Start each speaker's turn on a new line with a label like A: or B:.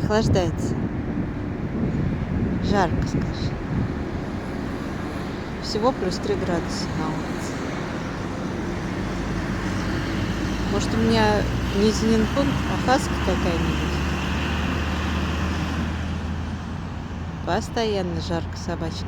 A: Охлаждается. Жарко, скажи. Всего +3 градуса на улице. Может, у меня не Зенинпунт, а Хаска какая-нибудь? Постоянно жарко собачке.